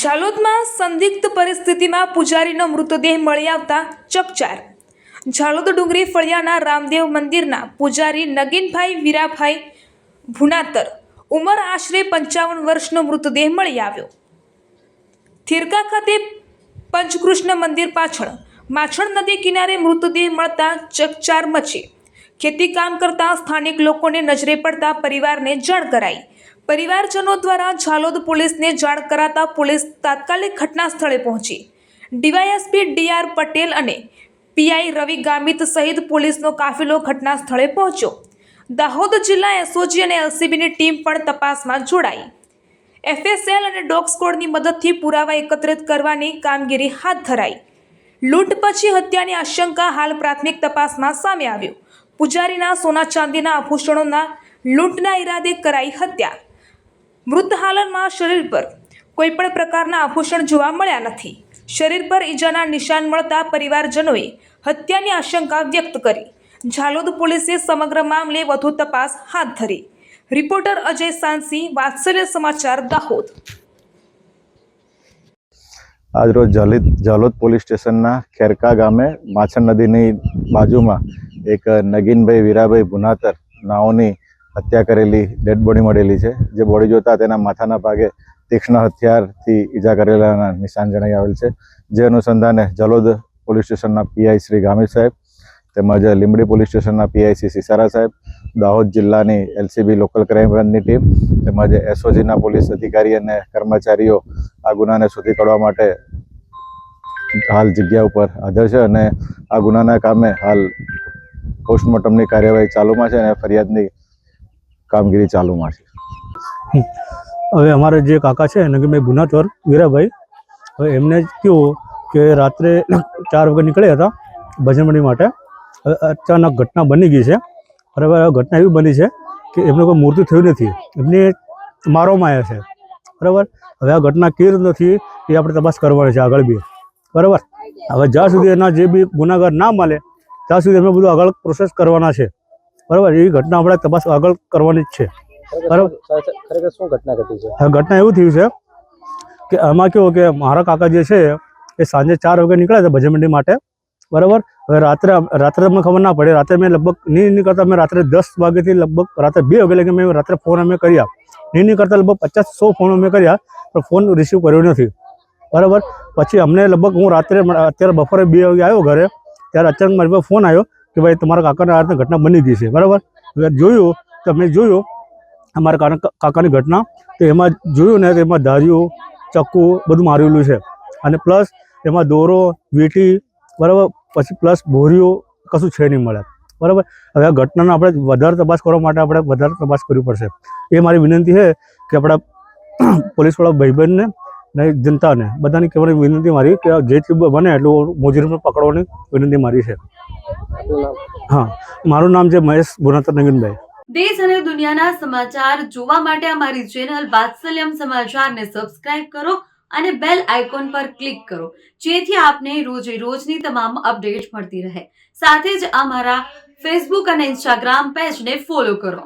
ઝાલોદમાં સંદિગ્ધ પરિસ્થિતિમાં પૂજારીનો મૃતદેહ મળી આવતા ચકચાર। ઝાલોદ ડુંગરી ફળિયાના રામદેવ મંદિરના પૂજારી નગીનભાઈ વીરાભાઈ ભુનાતર ઉંમર આશરે 55 વર્ષનો મૃતદેહ મળી આવ્યો। થિરકા ખાતે પંચકૃષ્ણ મંદિર પાછળ માછણ નદી કિનારે મૃતદેહ મળતા ચકચાર મચી। ખેતી કામ કરતા સ્થાનિક લોકોને નજરે પડતા પરિવારને જાણ કરાઈ। परिवारजनों द्वारा झालोद पुलिस ने जाण कराता पुलिस तात्कालिक घटना स्थले पहुंची। DySP DR. पटेल अने पीआई रवि गामित सहित पुलिसनो काफिलो घटना स्थले पहोंच्यो। दाहोद जिल्ला एसओजी अने एलसीबीनी टीम पण तपासमां जोडाई। एफएसएल अने डॉग स्क्वॉडनी मददथी पुरावा एकत्रित करवानी कामगीरी हाथ धराई। लूंट पछी हत्यानी आशंका हाल प्राथमिक तपासमां सामे आव्यो। पुजारीना सोना चांदीना आभूषणोना लूंटना इरादे कराई हत्या। मृत हालतमां शरीर पर कोईपण प्रकारना आभूषण जोवा मळ्या नथी। शरीर पर ईजाना निशान मळता परिवारजनोए हत्यानी आशंका व्यक्त करी। झालोद पुलिसे समग्र मामले वधु तपास हाथ धरी। रिपोर्टर अजय सांसी, वात्सल्य समाचार, दाहोद। आज रोज झालोद पोलीस स्टेशनना खेरका गामे माछण नदीनी बाजुमां एक नगीनभाई वीराभाई भुनातर नाओनी हत्या करेली डेड बॉडी मळेली छे। जे बॉडी जोता तेना माथाना भागे तीक्ष्ण हथियारथी ईजा करेलाना निशान जणाई आवेल छे। जे अनुसंधाने झालोद पोलीस स्टेशनना पीआई श्री गामित साहेब તેમજ લીંબડી પોલીસ સ્ટેશનના પીઆઈસી સિસારા સાહેબ, દાહોદ જિલ્લાની એલસીબી લોકલ ક્રાઇમ બ્રાન્ચની ટીમ તેમજ એસઓજીના પોલીસ અધિકારી અને કર્મચારીઓ આ ગુનાને શોધી કાઢવા માટે હાલ જગ્યા ઉપર હાજર છે અને આ ગુનાના કામે હાલ પોસ્ટમોર્ટમની કાર્યવાહી ચાલુમાં છે અને ફરિયાદની કામગીરી ચાલુમાં છે। હવે અમારા જે કાકા છે નગીનભાઈ ભુનાતર વીરાભાઈ, હવે એમને કેવું કે રાત્રે 4 વાગે નીકળ્યા હતા ભજન મંડળી માટે। અચાનક ઘટના બની ગઈ છે। બરાબર, ઘટના એવી બની છે કે એમને કોઈ મૃત્યુ થયું નથી, એમને મારવામાં આવ્યા છે। બરાબર, હવે આ ઘટના કેવી રીતે નથી એ આપણે તપાસ કરવાની છે આગળ બી। બરાબર, હવે જ્યાં સુધી એના જે બી ગુનાગાર ના મળે ત્યાં સુધી એમને બધું આગળ પ્રોસેસ કરવાના છે। બરાબર, એ ઘટના આપણે તપાસ આગળ કરવાની જ છે। બરાબર, ખરેખર શું ઘટના ઘટી છે? હવે ઘટના એવું થયું છે કે આમાં કેવું કે મારા કાકા જે છે એ સાંજે 4 વાગે નીકળ્યા હતા ભજન મંડળી માટે। બરાબર, હવે રાત્રે અમને ખબર ના પડે। રાત્રે મેં લગભગ નહીં કરતા મેં રાત્રે 10 વાગ્યાથી લગભગ રાત્રે 2 વાગે લગી મેં રાત્રે ફોન અમે કર્યા। નહીં કરતા લગભગ 50-100 ફોન અમે કર્યા પણ ફોન રિસીવ કર્યો નથી। બરાબર, પછી અમને લગભગ હું રાત્રે અત્યારે બપોરે 2 વાગે આવ્યો ઘરે, ત્યારે અચાનક મારી પાસે ફોન આવ્યો કે ભાઈ તમારા કાકાને આ રીતે ઘટના બની ગઈ છે। બરાબર, હવે જોયું તો મેં જોયું અમારા કાકાની ઘટના, તો એમાં જોયું ને એમાં ધાર્યું, ચક્કુ બધું મારેલું છે અને પ્લસ એમાં દોરો, વીંટી, બરાબર, પછી પ્લસ બોરીઓ કશું છે નહીં મળે। બરાબર, હવે આ ઘટનાનો આપણે વધારે તપાસ કરવા માટે આપણે વધારે તપાસ કરવી પડશે। એ મારી વિનંતી છે કે આપણા પોલીસવાળા ભાઈબંધને ને જનતાને બધાની કહેવાની વિનંતી મારી કે જેટલું બને એટલું મોજરીમાં પકડવાની વિનંતી મારી છે। હા, મારું નામ છે મહેશ ભુનાતર નગીનભાઈ। દેશ અને દુનિયાના સમાચાર જોવા માટે અમારી ચેનલ વાત્સલ્યમ સમાચારને સબસ્ક્રાઇબ કરો અને બેલ આઇકોન પર ક્લિક કરો, જેથી આપને રોજે રોજની તમામ અપડેટ મળતી રહે। સાથે જ અમારા ફેસબુક અને ઇન્સ્ટાગ્રામ પેજને ફોલો કરો।